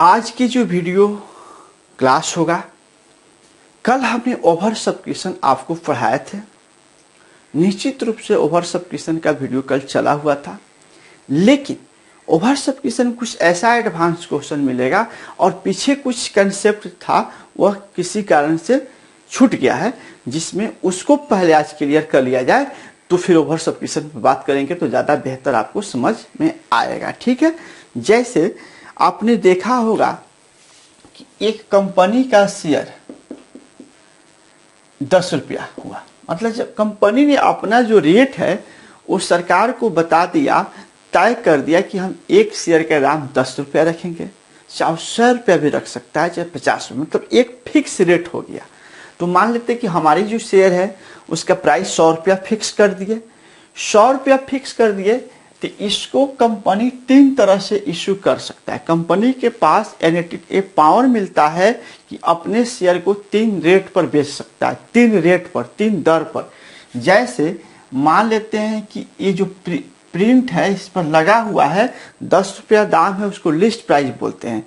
आज की जो वीडियो क्लास होगा, कल हमने ओवर सब्सक्रिप्शन आपको पढ़ाए थे। निश्चित रूप से ओवर सब्सक्रिप्शन का वीडियो कल चला हुआ था, लेकिन ओवर सब्सक्रिप्शन कुछ ऐसा एडवांस क्वेश्चन मिलेगा और पीछे कुछ कंसेप्ट था वह किसी कारण से छूट गया है, जिसमें उसको पहले आज क्लियर कर लिया जाए तो फिर ओवर सब्सक्रिप्शन पर बात करेंगे तो ज़्यादा बेहतर आपको समझ में आएगा। ठीक है, जैसे आपने देखा होगा कि एक कंपनी का शेयर 10 रुपया हुआ, मतलब जब कंपनी ने अपना जो रेट है वो सरकार को बता दिया, तय कर दिया कि हम एक शेयर का दाम 10 रुपया रखेंगे, चाहे 100 रुपया भी रख सकता है, चाहे 50 रुपया, मतलब एक फिक्स रेट हो गया। तो मान लेते कि हमारी जो शेयर है उसका प्राइस 100 रुपया फिक्स कर दिए। 100 रुपया फिक्स कर दिए तो इसको कंपनी 3 तरह से इशू कर सकता है। कंपनी के पास एक पावर मिलता है कि अपने शेयर को 3 रेट पर बेच सकता है, 3 रेट पर, 3 दर पर। जैसे मान लेते हैं कि ये जो प्रिंट है इस पर लगा हुआ है 10 रुपया दाम है, उसको लिस्ट प्राइस बोलते हैं,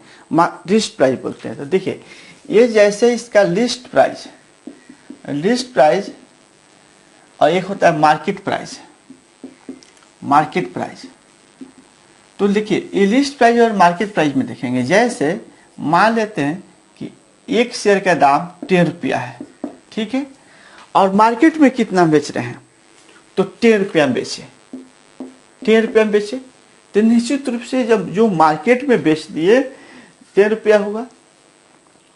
लिस्ट प्राइस बोलते हैं। तो देखिए ये जैसे इसका लिस्ट प्राइस और एक होता है मार्केट प्राइस। तो देखिए ये लिस्ट प्राइस और मार्केट प्राइस में देखेंगे, जैसे मान लेते हैं कि एक शेयर का दाम 10 रुपया है, ठीक है, और मार्केट में कितना बेच रहे हैं तो 10 रुपया बेचे, 10 रुपया बेचे। तो निश्चित रूप से जब जो मार्केट में बेच दिए 10 रुपया हुआ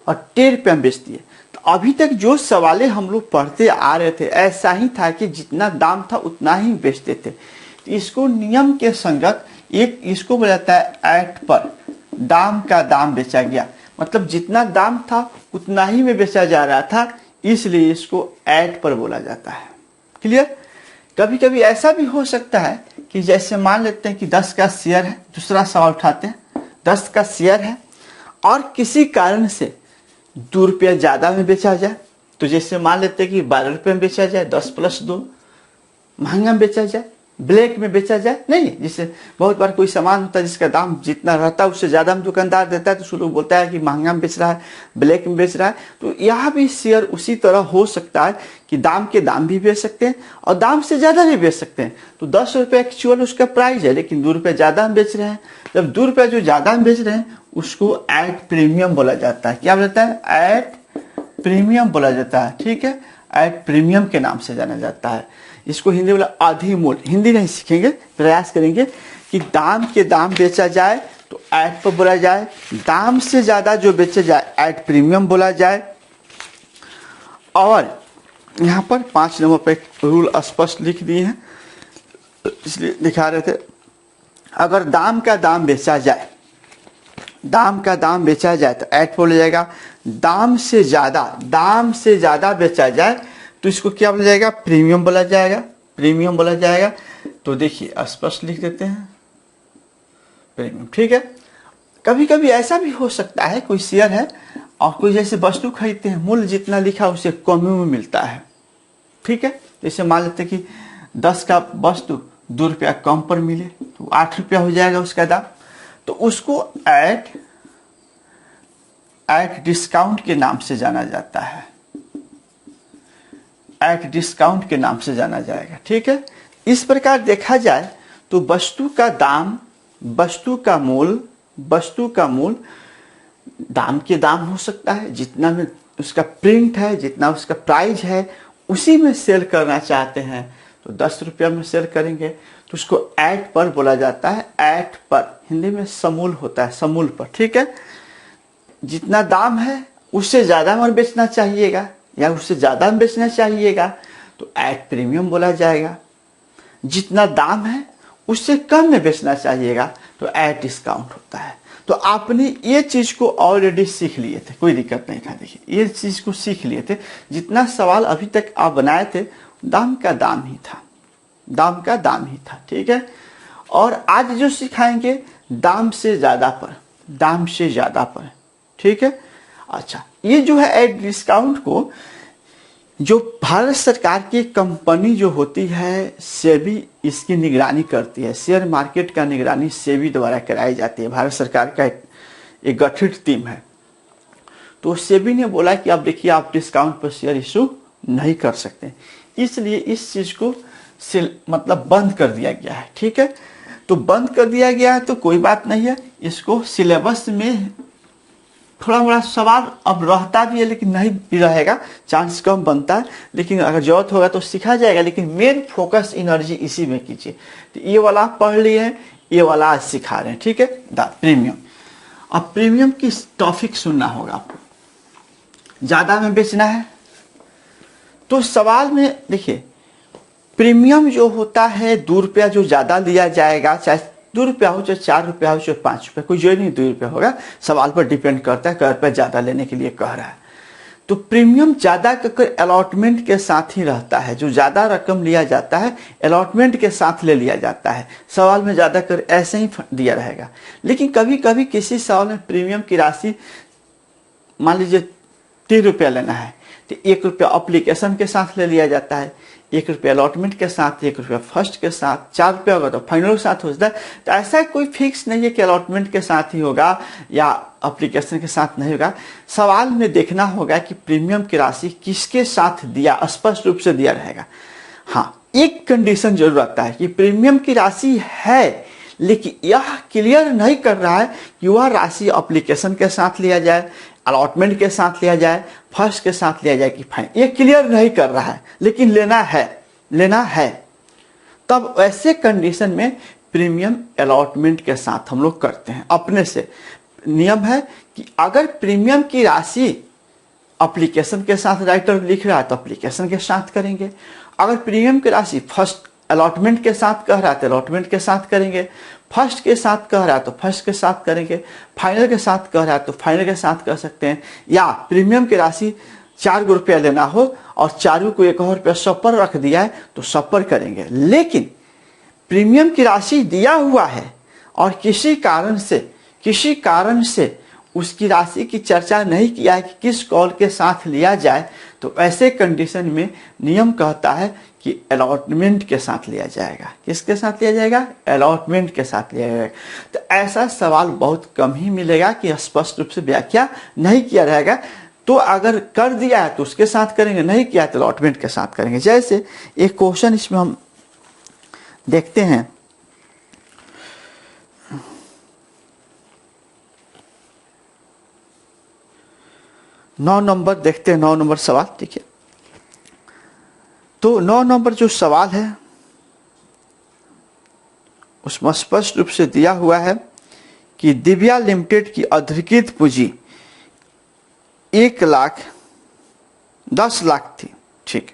और 10 रुपया बेच दिए। तो अभी तक जो सवालें हम लोग पढ़ते आ रहे थे ऐसा ही था कि जितना दाम था उतना ही बेचते थे। तो इसको नियम के संगत एक इसको बोला जाता है ऐट पर, दाम का दाम बेचा गया, मतलब जितना दाम था उतना ही में बेचा जा रहा था, इसलिए इसको ऐट पर बोला जाता है। क्लियर। कभी कभी ऐसा भी हो सकता है कि जैसे मान लेते हैं कि 10 का शेयर है, दूसरा सवाल उठाते हैं, 10 का शेयर है और किसी कारण से 2 रुपया ज़्यादा में बेचा जाए। तो जैसे मान लेते हैं कि 12 रुपये में बेचा जाए, 10 + 2 महंगा में बेचा जाए, ब्लैक में बेचा जाए। नहीं, जिससे बहुत बार कोई सामान होता है जिसका दाम जितना रहता है उससे ज़्यादा में दुकानदार देता है, तो उसको लोग बोलता है कि महंगा में बेच रहा है, ब्लैक में बेच रहा है। तो यहाँ भी शेयर उसी तरह हो सकता है कि दाम के दाम भी बेच सकते हैं और दाम से ज़्यादा भी बेच सकते हैं। तो 10 रुपये एक्चुअल उसका प्राइस है, लेकिन 2 रुपये ज़्यादा में बेच रहे हैं। जब 2 रुपये जो ज़्यादा में बेच रहे हैं उसको ऐट प्रीमियम बोला जाता है। क्या बोलता है? ऐट प्रीमियम बोला जाता है। ठीक है, ऐट प्रीमियम के नाम से जाना जाता है। इसको हिंदी वाला अधिमूल्य, हिंदी नहीं सीखेंगे, प्रयास करेंगे कि दाम के दाम बेचा जाए तो ऐट पर बोला जाए, दाम से ज़्यादा जो बेचे जाए ऐट प्रीमियम बोला जाए। और यहाँ पर 5 नंबर पर रूल स्पष्ट लिख दिए हैं, इसलिए दिखा रहे थे। अगर दाम का दाम बेचा जाए, दाम का दाम बेचा जाए तो ऐट बोला जाएगा। दाम से ज़्यादा बेचा जाए तो इसको क्या बोला जाएगा? प्रीमियम बोला जाएगा, प्रीमियम बोला जाएगा। तो देखिए स्पष्ट लिख देते हैं प्रीमियम। ठीक है, कभी कभी ऐसा भी हो सकता है कोई शेयर है और कोई जैसे वस्तु खरीदते हैं, मूल्य जितना लिखा उसे कम में मिलता है। ठीक है, जैसे मान लेते कि 10 का वस्तु 2 रुपया कम पर मिले तो 8 रुपया हो जाएगा उसका दाम। तो उसको ऐट डिस्काउंट के नाम से जाना जाता है, ऐट डिस्काउंट के नाम से जाना जाएगा। ठीक है, इस प्रकार देखा जाए तो वस्तु का दाम, वस्तु का मूल दाम के दाम हो सकता है, जितना में उसका प्रिंट है, जितना उसका प्राइस है उसी में सेल करना चाहते हैं तो 10 रुपया में सेल करेंगे तो उसको ऐट पर बोला जाता है। ऐट पर हिंदी में समूल होता है, समूल पर। ठीक है, जितना दाम है उससे ज़्यादा में बेचना चाहिएगा या उससे ज़्यादा में बेचना चाहिएगा तो ऐट प्रीमियम बोला जाएगा। जितना दाम है उससे कम में बेचना चाहिएगा तो ऐट डिस्काउंट होता है। तो आपने ये चीज़ को ऑलरेडी सीख लिए थे, कोई दिक्कत नहीं था। देखिए ये चीज़ को सीख लिए थे, जितना सवाल अभी तक आप बनाए थे दाम का दाम ही था, दाम का दाम ही था। ठीक है, और आज जो सिखाएंगे दाम से ज़्यादा पर, दाम से ज़्यादा पर। ठीक है, अच्छा, ये जो है ऐट डिस्काउंट को जो भारत सरकार की कंपनी जो होती है सेबी इसकी निगरानी करती है। शेयर मार्केट का निगरानी सेबी द्वारा कराई जाती है। भारत सरकार का एक गठित टीम है। तो सेबी ने बोला कि अब देखिए आप डिस्काउंट पर शेयर इशू नहीं कर सकते, इसलिए इस चीज को मतलब बंद कर दिया गया है। ठीक है, तो बंद कर दिया गया है तो कोई बात नहीं है, इसको सिलेबस में थोड़ा बड़ा सवाल अब रहता भी है, लेकिन नहीं भी रहेगा, चांस कम बनता है, लेकिन अगर जरूरत होगा तो सीखा जाएगा। लेकिन मेन फोकस एनर्जी इसी में कीजिए। तो ये वाला आप पढ़ लिए हैं, ये वाला आज सिखा रहे हैं। ठीक है, प्रीमियम। अब प्रीमियम की टॉपिक सुनना होगा आपको। ज्यादा में बेचना है तो सवाल में देखिए, प्रीमियम जो होता है 2 रुपया जो ज्यादा लिया जाएगा, चाहे 2 रुपया हो, चाहे 4 रुपया हो, चाहे 5 रुपया, कोई जो नहीं 2 रुपया होगा, सवाल पर डिपेंड करता है, कै रुपया ज्यादा लेने के लिए कह रहा है। तो प्रीमियम ज्यादा कर अलॉटमेंट के साथ ही रहता है। जो ज्यादा रकम लिया जाता है अलॉटमेंट के साथ ले लिया जाता है। सवाल में ज्यादा कर ऐसे ही दिया रहेगा। लेकिन कभी कभी किसी सवाल में प्रीमियम की राशि मान लीजिए 3 रुपया लेना है, तो 1 रुपया अप्लीकेशन के साथ ले लिया जाता है, 1 रुपया अलॉटमेंट के साथ, 1 रुपया फर्स्ट के साथ, 4 रुपया होगा तो फाइनल के साथ हो जाता है। तो ऐसा कोई फिक्स नहीं है कि अलॉटमेंट के साथ ही होगा या एप्लीकेशन के साथ नहीं होगा। सवाल में देखना होगा कि प्रीमियम की राशि किसके साथ दिया, स्पष्ट रूप से दिया रहेगा। हाँ, एक कंडीशन जरूर आता है कि प्रीमियम की राशि है, लेकिन यह क्लियर नहीं कर रहा है कि वह राशि एप्लीकेशन के साथ लिया जाए, अलॉटमेंट के साथ लिया जाए, फर्स्ट के साथ लिया जाए कि फाइन, ये क्लियर नहीं कर रहा है, लेकिन लेना है। तब ऐसे कंडीशन में प्रीमियम अलॉटमेंट के साथ हम लोग करते हैं। अपने से नियम है कि अगर प्रीमियम की राशि एप्लीकेशन के साथ राइटर लिख रहा है तो एप्लीकेशन के साथ करेंगे। अगर प्रीमियम की राशि फर्स्ट अलॉटमेंट के साथ कह रहा है तो अलॉटमेंट के साथ करेंगे, फर्स्ट के साथ कह रहा है तो फर्स्ट के साथ करेंगे, फाइनल के साथ कह रहा है तो फाइनल के साथ कर सकते हैं। या प्रीमियम की राशि 4 रुपया लेना हो और 4 को 1 और रुपया सब पर रख दिया है तो सब पर करेंगे। लेकिन प्रीमियम की राशि दिया हुआ है और किसी कारण से उसकी राशि की चर्चा नहीं किया है कि किस कॉल के साथ लिया जाए, तो ऐसे कंडीशन में नियम कहता है कि अलॉटमेंट के साथ लिया जाएगा। किसके साथ लिया जाएगा? अलॉटमेंट के साथ लिया जाएगा। तो ऐसा सवाल बहुत कम ही मिलेगा कि स्पष्ट रूप से व्याख्या नहीं किया रहेगा। तो अगर कर दिया है तो उसके साथ करेंगे, नहीं किया तो अलॉटमेंट के साथ करेंगे। जैसे एक क्वेश्चन इसमें हम देखते हैं, नौ नंबर देखते हैं, 9 नंबर सवाल। ठीक है, तो 9 नंबर जो सवाल है उसमें स्पष्ट रूप से दिया हुआ है कि दिव्या लिमिटेड की अधिकृत पूंजी 10 लाख थी। ठीक,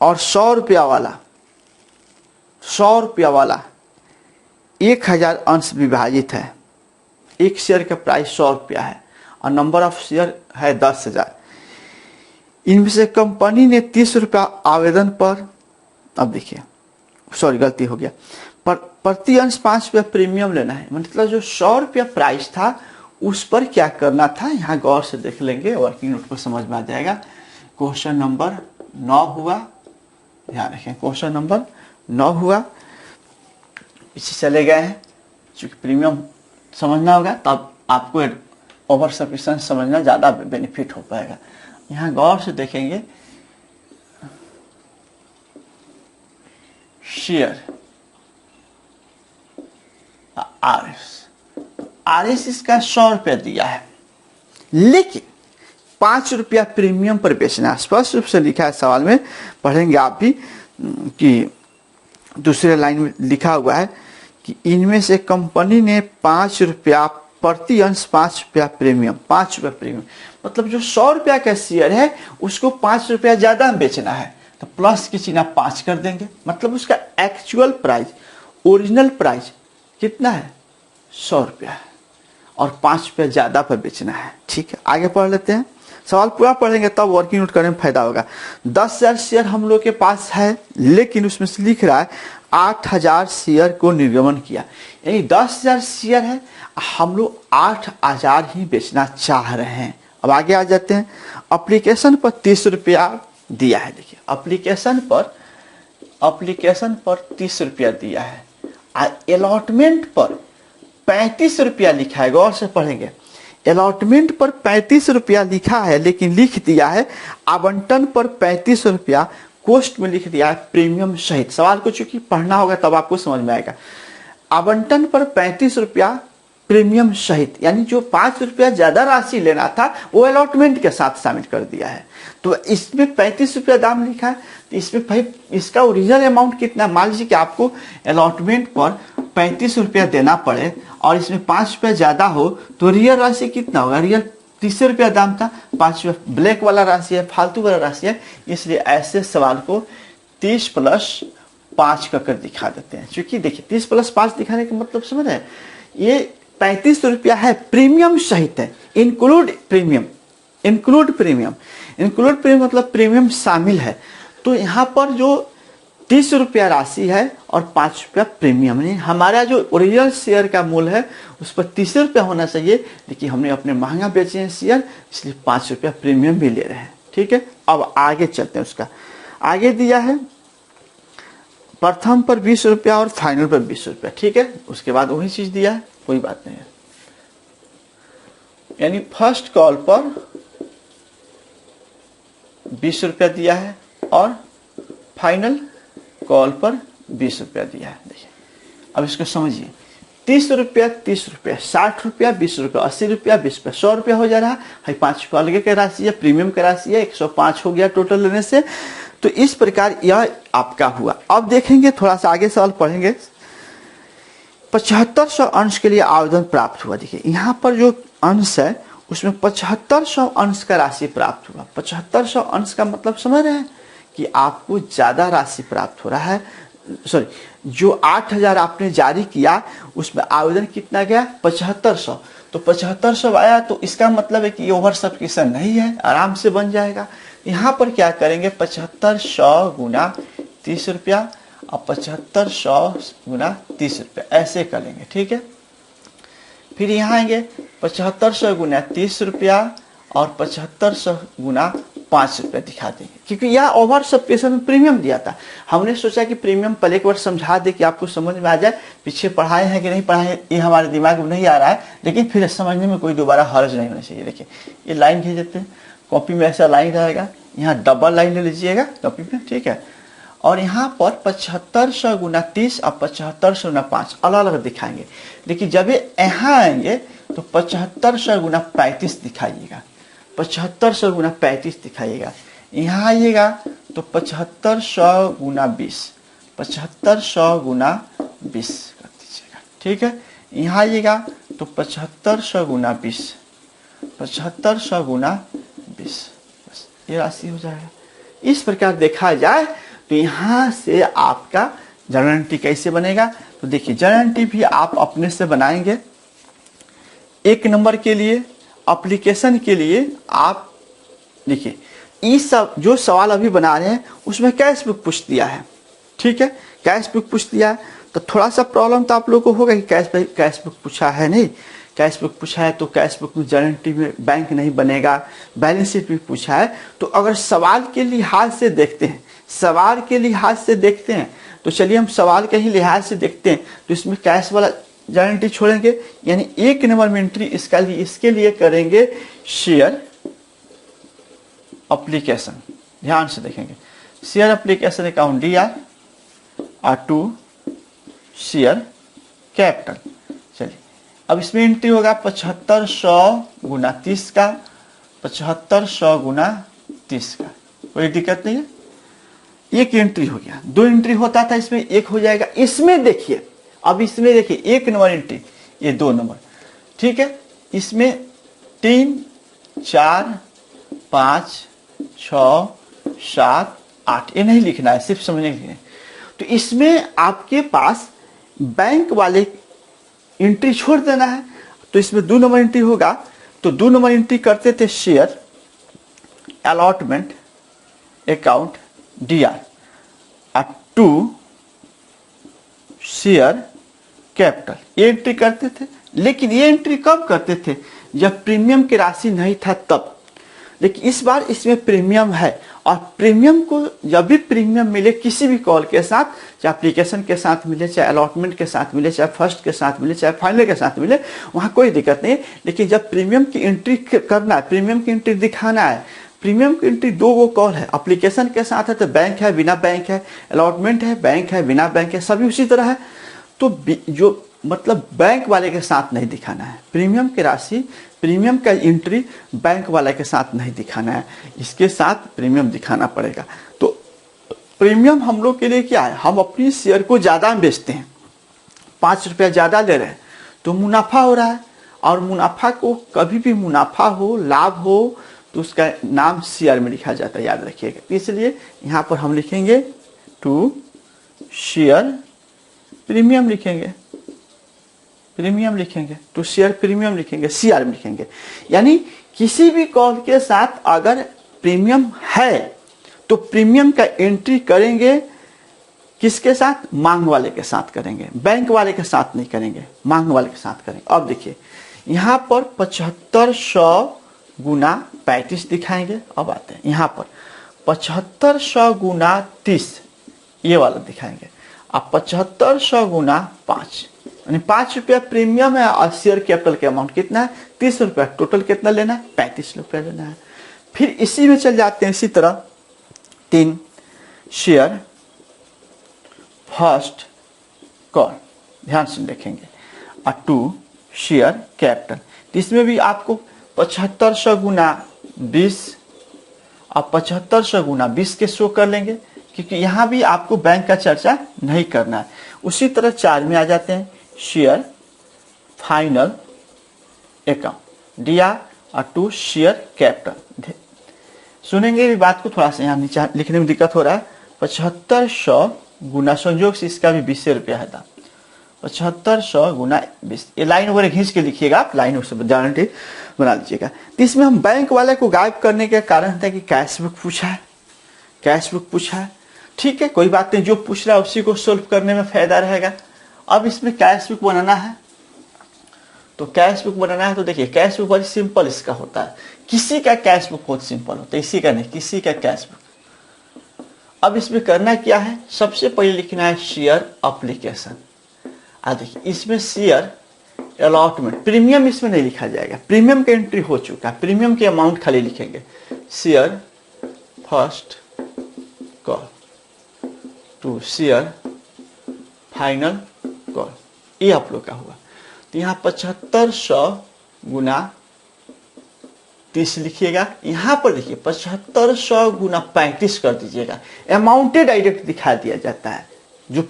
और 100 रुपया वाला 1000 अंश विभाजित है। एक शेयर का प्राइस 100 रुपया है और नंबर ऑफ शेयर है 10,000। इनमें से कंपनी ने 30 रुपया आवेदन पर, अब देखिए सॉरी गलती हो गया, पर प्रति अंश 5 रुपया प्रीमियम लेना है। मतलब जो 100 रुपया प्राइस था उस पर क्या करना था, यहाँ गौर से देख लेंगे, वर्किंग नोट को समझ में आ जाएगा। क्वेश्चन नंबर 9 हुआ, ध्यान रखें, क्वेश्चन नंबर 9 हुआ, पीछे चले गए हैं। चूंकि प्रीमियम समझना होगा तब आपको ओवर सफिशिएंट समझना ज़्यादा बेनिफिट हो पाएगा। यहाँ गौर से देखेंगे, शेयर आरएस इसका 100 रुपया दिया है, लेकिन 5 रुपया प्रीमियम पर बेचना है। स्पष्ट रूप से लिखा है सवाल में, पढ़ेंगे आप भी कि दूसरे लाइन में लिखा हुआ है कि इनमें से कंपनी ने 5 रुपया प्रति अंश 5 रुपया प्रीमियम, 5 रुपया प्रीमियम, मतलब जो 100 रुपया का शेयर है उसको 5 रुपया ज्यादा में बेचना है, तो प्लस की चिन्ह 5 कर देंगे। मतलब उसका एक्चुअल प्राइस, ओरिजिनल प्राइस कितना है? 100 रुपया है और 5 रुपया ज्यादा पर बेचना है। ठीक है, आगे पढ़ लेते हैं। सवाल पूरा पढ़ेंगे तब वर्किंग नोट करने में फायदा होगा। 10,000 शेयर हम लोग के पास है, लेकिन उसमें से लिख रहा है 8,000 शेयर को निर्गमन किया, यानी 10,000 शेयर है, हम लोग 8,000 ही बेचना चाह रहे हैं। अब आगे आ जाते हैं। एप्लीकेशन पर 30 रुपया दिया है। देखिए एप्लीकेशन पर 30 रुपया दिया है। अलॉटमेंट पर 35 रुपया लिखा है, गौर से पढ़ेंगे। अलॉटमेंट पर 35 रुपया लिखा है, लेकिन लिख दिया है आवंटन पर 35 रुपया, कॉस्ट में लिख दिया है प्रीमियम सहित। सवाल को चूंकि पढ़ना होगा तब आपको समझ में आएगा। आवंटन पर 35 रुपया प्रीमियम सहित, यानी जो 5 रुपया ज्यादा राशि लेना था वो अलॉटमेंट के साथ शामिल कर दिया है। तो इसमें 35 रुपया दाम लिखा है, तो इसमें भाई इसका ओरिजिनल अमाउंट कितना, मान लीजिए कि आपको अलॉटमेंट पर 35 रुपया देना पड़े और इसमें 5 रुपया ज्यादा हो, तो रियल राशि कितना होगा? रियल 30 रुपया दाम था, 5 रुपया ब्लैक वाला राशि है, फालतू वाला राशि है। इसलिए ऐसे सवाल को 30 + 5 कर दिखा देते हैं। क्योंकि देखिए 30 + 5 दिखाने का मतलब समझ रहे हैं, ये 35 रुपया है, प्रीमियम सहित है, इंक्लूड प्रीमियम। इंक्लूड प्रीमियम मतलब प्रीमियम शामिल है। तो यहाँ पर जो 30 रुपया राशि है और 5 रुपया प्रीमियम, नहीं हमारा जो ओरिजिनल शेयर का मूल्य है उस पर 30 रुपया होना चाहिए, लेकिन हमने अपने महंगा बेचे हैं शेयर, इसलिए 5 रुपया प्रीमियम भी ले रहे हैं। ठीक है, अब आगे चलते हैं। उसका आगे दिया है प्रथम पर 20 रुपया और फाइनल पर 20 रुपया। ठीक है, उसके बाद वही चीज दिया है, कोई बात नहीं है। यानी फर्स्ट कॉल पर 20 रुपया दिया है और फाइनल कॉल पर 20 रुपया दिया है। देखिए अब इसको समझिए, 30 रुपया 30 रुपया, 60 रुपया 20 रुपया, 80 रुपया 20 रुपया, 100 रुपया हो जा रहा है। 5 रुपया अलग की राशि है, प्रीमियम की राशि है, 105 हो गया टोटल लेने से। तो इस प्रकार यह आपका हुआ। अब देखेंगे थोड़ा सा आगे सवाल पढ़ेंगे। 7500 अंश के लिए आवेदन प्राप्त हुआ। देखिए यहाँ पर जो अंश है उसमें 7500 अंश का राशि प्राप्त हुआ। 7500 अंश का मतलब समझ रहे हैं कि आपको ज्यादा राशि प्राप्त हो रहा है। सॉरी, जो 8000 आपने जारी किया उसमें आवेदन कितना गया? 7500। तो 7500 आया, तो इसका मतलब है कि ये ओवर सब्सक्रिप्शन नहीं है, आराम से बन जाएगा। यहाँ पर क्या करेंगे, 7500 गुना 30 रुपया और 7500 गुना 30 रुपया, ऐसे करेंगे। ठीक है, फिर यहाँ आएंगे 7500 गुना 30 रुपया और 7500 गुना 5 रुपया दिखा देंगे, क्योंकि यह ओवर सब्सक्रिप्शन में प्रीमियम दिया था। हमने सोचा कि प्रीमियम पहले एक बार समझा दे कि आपको समझ में आ जाए। पीछे पढ़ाए हैं कि नहीं पढ़ाए ये हमारे दिमाग में नहीं आ रहा है, लेकिन फिर समझने में कोई दोबारा हर्ज नहीं होना चाहिए। देखिए ये लाइन खींच देते हैं, कॉपी में ऐसा लाइन रहेगा, यहाँ डबल लाइन ले लीजिएगा कॉपी में। ठीक है, और यहाँ पर 7500 गुना 30 और 7500 गुना 5 अलग अलग दिखाएंगे। लेकिन जब ये यहाँ आएंगे तो 7500 गुना 35 दिखाइएगा, 7500 गुना 35 दिखाइएगा। यहाँ आइएगा तो 7500 गुना 20, 7500 गुना 20 कर दीजिएगा। ठीक है, यहाँ आइएगा तो 7500 गुना 20, 7500 गुना 20, बस ये राशि हो जाएगा। इस प्रकार देखा जाए तो यहाँ से आपका जर्नल एंट्री कैसे बनेगा, तो देखिए जर्नल एंट्री भी आप अपने से बनाएंगे। 1 नंबर के लिए एप्लीकेशन के लिए आप देखिए इस सब जो सवाल अभी बना रहे हैं उसमें कैश बुक पूछ दिया है। ठीक है, कैश बुक पूछ दिया है, तो थोड़ा सा प्रॉब्लम तो आप लोगों को होगा कि कैश बुक पूछा है नहीं, कैश बुक पूछा है तो कैश बुक में जर्नल एंट्री में बैंक नहीं बनेगा, बैलेंस शीट भी पूछा है। तो अगर सवाल के लिहाज से देखते हैं, सवाल के लिहाज से देखते हैं तो चलिए हम सवाल के ही लिहाज से देखते हैं। तो इसमें कैश वाला जर्नल एंट्री छोड़ेंगे, यानी 1 नंबर में एंट्री इसके लिए करेंगे शेयर एप्लीकेशन। ध्यान से देखेंगे, शेयर एप्लीकेशन अकाउंट DR और 2 शेयर कैपिटल। चलिए अब इसमें एंट्री होगा 7500 गुना 30 का, 7500 गुना 30 का, कोई दिक्कत नहीं है। एक एंट्री हो गया, 2 एंट्री होता था इसमें 1 हो जाएगा। इसमें देखिए, अब इसमें देखिए 1 नंबर एंट्री, ये 2 नंबर। ठीक है, इसमें 3 4 5 6 7 8 ये नहीं लिखना है, सिर्फ समझने के लिए। तो इसमें आपके पास बैंक वाले एंट्री छोड़ देना है, तो इसमें 2 नंबर एंट्री होगा। तो 2 नंबर एंट्री करते थे शेयर अलॉटमेंट अकाउंट DR और 2 शेयर कैपिटल, ये एंट्री करते थे। लेकिन ये एंट्री कब करते थे? जब प्रीमियम की राशि नहीं था तब। लेकिन इस बार इसमें प्रीमियम है और प्रीमियम को जब भी प्रीमियम मिले किसी भी कॉल के साथ, चाहे एप्लीकेशन के साथ मिले, चाहे अलॉटमेंट के साथ मिले, चाहे फर्स्ट के साथ मिले, चाहे फाइनल के साथ मिले, वहाँ कोई दिक्कत नहीं है। लेकिन जब प्रीमियम की एंट्री करना है, प्रीमियम की एंट्री दिखाना है, प्रीमियम की एंट्री दो वो कॉल है, एप्लीकेशन के साथ है तो बैंक है बिना बैंक है, अलॉटमेंट है बैंक है बिना बैंक है, सभी उसी तरह है। तो जो मतलब बैंक वाले के साथ नहीं दिखाना है, प्रीमियम की राशि, प्रीमियम का एंट्री बैंक वाले के साथ नहीं दिखाना है, इसके साथ प्रीमियम दिखाना पड़ेगा। तो प्रीमियम हम लोग के लिए क्या है, हम अपनी शेयर को ज़्यादा में बेचते हैं, 5 रुपया ज़्यादा ले रहे हैं तो मुनाफा हो रहा है। और मुनाफा को कभी भी मुनाफा हो, लाभ हो, तो उसका नाम शेयर में लिखा जाता है, याद रखिएगा। इसलिए यहाँ पर हम लिखेंगे टू शेयर प्रीमियम लिखेंगे, प्रीमियम लिखेंगे, टू शेयर प्रीमियम लिखेंगे, सीआर में लिखेंगे। यानी किसी भी कॉल के साथ अगर प्रीमियम है तो प्रीमियम का एंट्री करेंगे किसके साथ, मांग वाले के साथ करेंगे, बैंक वाले के साथ नहीं करेंगे, मांग वाले के साथ करेंगे। अब देखिए यहाँ पर 7500 गुना 35 दिखाएंगे। अब आते हैं यहाँ पर 7500 गुना 30, ये वाला दिखाएंगे। अब 7500 गुना 5, यानी 5 रुपया प्रीमियम है और शेयर कैपिटल के अमाउंट कितना है, 30 रुपया। टोटल कितना लेना है, 35 रुपया लेना है। फिर इसी में चल जाते हैं, इसी तरह 3 शेयर फर्स्ट कॉल, ध्यान से देखेंगे, और 2 शेयर कैपिटल। इसमें भी आपको 7500 गुना 20 और 7500 गुना 20 के शो कर लेंगे, क्योंकि यहाँ भी आपको बैंक का चर्चा नहीं करना है। उसी तरह 4 में आ जाते हैं, शेयर फाइनल अकाउंट दिया और 2 शेयर कैपिटल। सुनेंगे भी बात को, थोड़ा सा यहाँ नीचे लिखने में दिक्कत हो रहा है। 7500 गुना, संयोग से इसका भी 20 रुपया है दाम, 7500 गुना 20। ये लाइन वगैरह खींच के लिखिएगा आप, लाइन उससे गारंटी बना लीजिएगा। तो इसमें हम बैंक वाले को गायब करने का कारण था कि कैश बुक पूछा है, कैश बुक पूछा है, ठीक है, कोई बात नहीं, जो पूछ रहा है उसी को सोल्व करने में फायदा रहेगा। अब इसमें कैश बुक बनाना है, तो कैश बुक बनाना है तो देखिए कैश बुक बड़ी सिंपल इसका होता है। किसी का कैश बुक बहुत सिंपल होता है, इसी का नहीं, किसी का कैश बुक। अब इसमें करना क्या है, सबसे पहले लिखना है शेयर एप्लीकेशन। देखिए इसमें शेयर अलॉटमेंट, प्रीमियम इसमें नहीं लिखा जाएगा, प्रीमियम का एंट्री हो चुका है, प्रीमियम के अमाउंट खाली लिखेंगे। Share first call to share final call, ये आप लोग का हुआ। तो यहाँ 7500 गुना 30 लिखिएगा। यहाँ पर देखिए 7500 गुना 35 कर दीजिएगा, अमाउंटे डायरेक्ट दिखा दिया जाता है। जो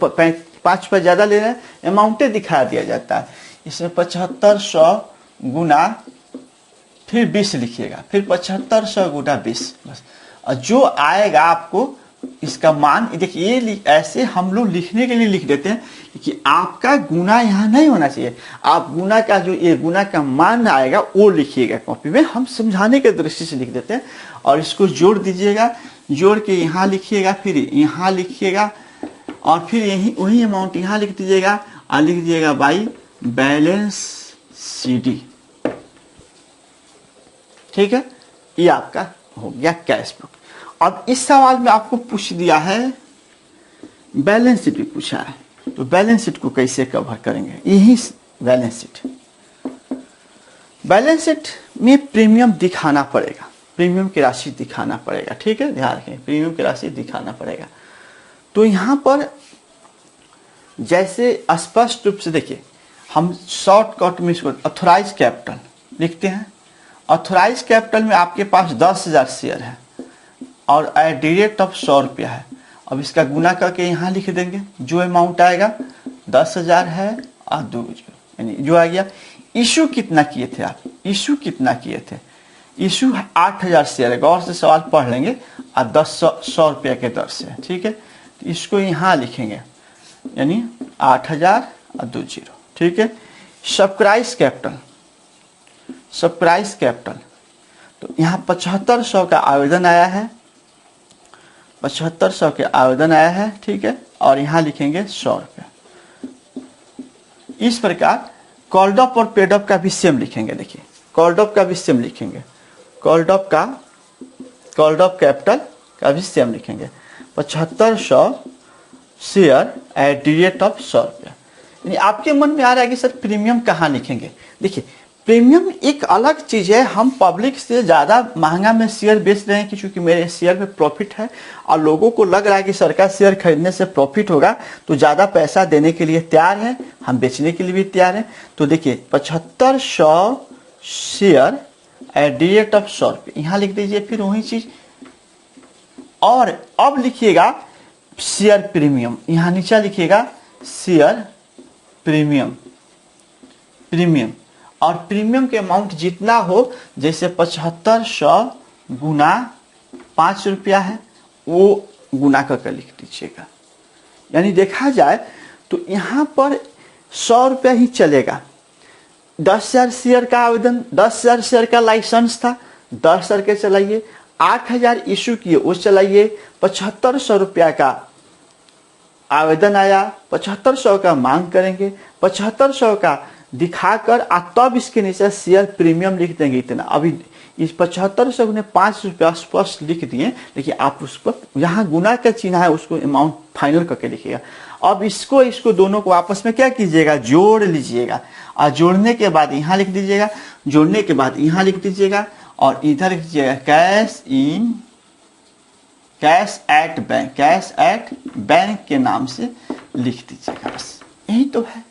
5 पर ज्यादा ले रहे हैं अमाउंटे दिखा दिया जाता है। इसमें 7500 गुना फिर 20 लिखिएगा, फिर 7500 गुना 20 बस। और जो आएगा आपको इसका मान, देखिए ये ऐसे हम लोग लिखने के लिए लिख देते हैं कि आपका गुना यहाँ नहीं होना चाहिए। आप गुना का जो ये गुना का मान आएगा वो लिखिएगा कॉपी में, हम समझाने के दृष्टि से लिख देते हैं। और इसको जोड़ दीजिएगा, जोड़ के यहाँ लिखिएगा, फिर यहाँ लिखिएगा, और फिर यही वही अमाउंट यहाँ लिख दीजिएगा और लिख दीजिएगा बाई बैलेंस सीडी। ठीक है, ये आपका हो गया कैश बुक। अब इस सवाल में आपको पूछ दिया है बैलेंस शीट भी पूछा है, तो बैलेंस शीट को कैसे कवर करेंगे, यही बैलेंस शीट। बैलेंस शीट में प्रीमियम दिखाना पड़ेगा, प्रीमियम की राशि दिखाना पड़ेगा। ठीक है, ध्यान रखें, प्रीमियम की राशि दिखाना पड़ेगा। तो यहाँ पर जैसे स्पष्ट रूप से देखिए, हम शॉर्टकट में इसको ऑथोराइज कैपिटल लिखते हैं। ऑथोराइज कैपिटल में आपके पास 10,000 शेयर है और एट द रेट ऑफ 100 रुपया है। अब इसका गुना करके यहाँ लिख देंगे, जो अमाउंट आएगा 10,000 है और 2 यानी जो आ गया। इशू कितना किए थे आप, इशू कितना किए थे, इशू 8,000 शेयर है, गौर से सवाल पढ़ लेंगे, और 100 रुपया के दर से। ठीक है, तो इसको यहाँ लिखेंगे, यानी 8,000 और 20। ठीक है, सब्सक्राइब कैपिटल, सब्सक्राइब कैपिटल, तो यहाँ 7500 का आवेदन आया है, 7500 के आवेदन आया है। ठीक है, और यहाँ लिखेंगे 100 रुपया। इस प्रकार कॉल्ड अप और पेड अप का भी सेम लिखेंगे। देखिए, कॉल्ड अप का भी सेम लिखेंगे, कॉल्ड अप कैपिटल का भी सेम लिखेंगे। 7500 share at the rate of 100 रुपया। यानी आपके मन में आ रहा है कि सर प्रीमियम कहाँ लिखेंगे। देखिए प्रीमियम एक अलग चीज है, हम पब्लिक से ज्यादा महंगा में शेयर बेच रहे हैं कि चूंकि मेरे शेयर में प्रॉफिट है और लोगों को लग रहा है कि सरकार शेयर खरीदने से प्रॉफिट होगा तो ज्यादा पैसा देने के लिए तैयार है, हम बेचने के लिए भी तैयार है। तो देखिए 7500 share at the rate of 100 रुपये, यहां लिख दीजिए फिर वही चीज। और अब लिखिएगा शेयर प्रीमियम, यहां नीचे लिखिएगा शेयर प्रीमियम। प्रीमियम और प्रीमियम के अमाउंट जितना हो, जैसे 7500 गुना 5 रुपया है वो गुना करके लिख दीजिएगा। यानी देखा जाए तो यहां पर 100 रुपया ही चलेगा। 10,000 शेयर का आवेदन, 10,000 शेयर का लाइसेंस था, 10,000 के चलाइए। 8,000 इशू किए वो चलाइए। 7500 रुपया का आवेदन आया, 7500 का मांग करेंगे, 7500 का दिखाकर तब इसके नीचे शेयर प्रीमियम लिख देंगे इतना। अभी इस 7500 ने 5 रुपया स्पष्ट लिख दिए, लेकिन आप उसको यहाँ गुना का चिन्ह है उसको अमाउंट फाइनल करके लिखिएगा। अब इसको दोनों को आपस में क्या कीजिएगा, जोड़ लीजिएगा और जोड़ने के बाद यहाँ लिख दीजिएगा, जोड़ने के बाद यहाँ लिख दीजिएगा और इधर लिख दीजिएगा cash in, cash at bank, cash at bank के नाम से लिख दीजिएगा। बस यही तो है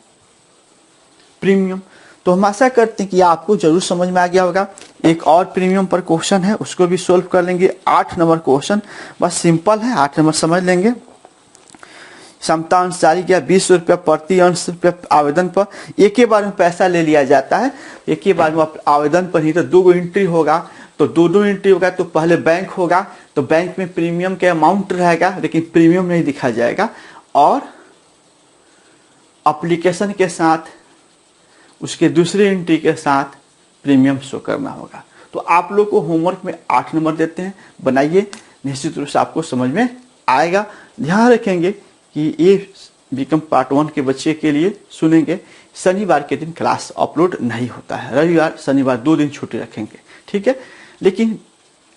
प्रीमियम। तो हम आशा करते हैं कि आपको जरूर समझ में आ गया होगा। एक और प्रीमियम पर क्वेश्चन है, उसको भी सोल्व कर लेंगे। 8 नंबर क्वेश्चन बस सिंपल है, 8 नंबर समझ लेंगे। क्षमता अंश जारी किया, 20 रुपया प्रति अंश आवेदन पर। एक ही बार में पैसा ले लिया जाता है, एक ही बार में आवेदन पर ही। तो 2 एंट्री होगा, तो 2 एंट्री होगा तो पहले बैंक होगा, तो बैंक में प्रीमियम के अमाउंट रहेगा लेकिन प्रीमियम नहीं दिखा जाएगा। और एप्लीकेशन के साथ उसके दूसरे एंट्री के साथ प्रीमियम शो करना होगा। तो आप लोग को होमवर्क में 8 नंबर देते हैं, बनाइए, निश्चित रूप से आपको समझ में आएगा। ध्यान रखेंगे कि ये बीकॉम पार्ट 1 के बच्चे के लिए सुनेंगे। शनिवार के दिन क्लास अपलोड नहीं होता है, रविवार शनिवार 2 दिन छुट्टी रखेंगे, ठीक है। लेकिन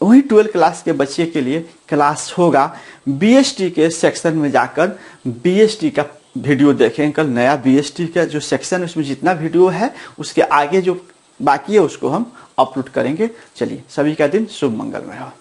वही 12 क्लास के बच्चे के लिए क्लास होगा। बीएसटी के सेक्शन में जाकर बीएसटी का वीडियो देखें। कल नया बीएसटी का जो सेक्शन है उसमें जितना वीडियो है उसके आगे जो बाकी है उसको हम अपलोड करेंगे। चलिए, सभी का दिन शुभ मंगलमय हो।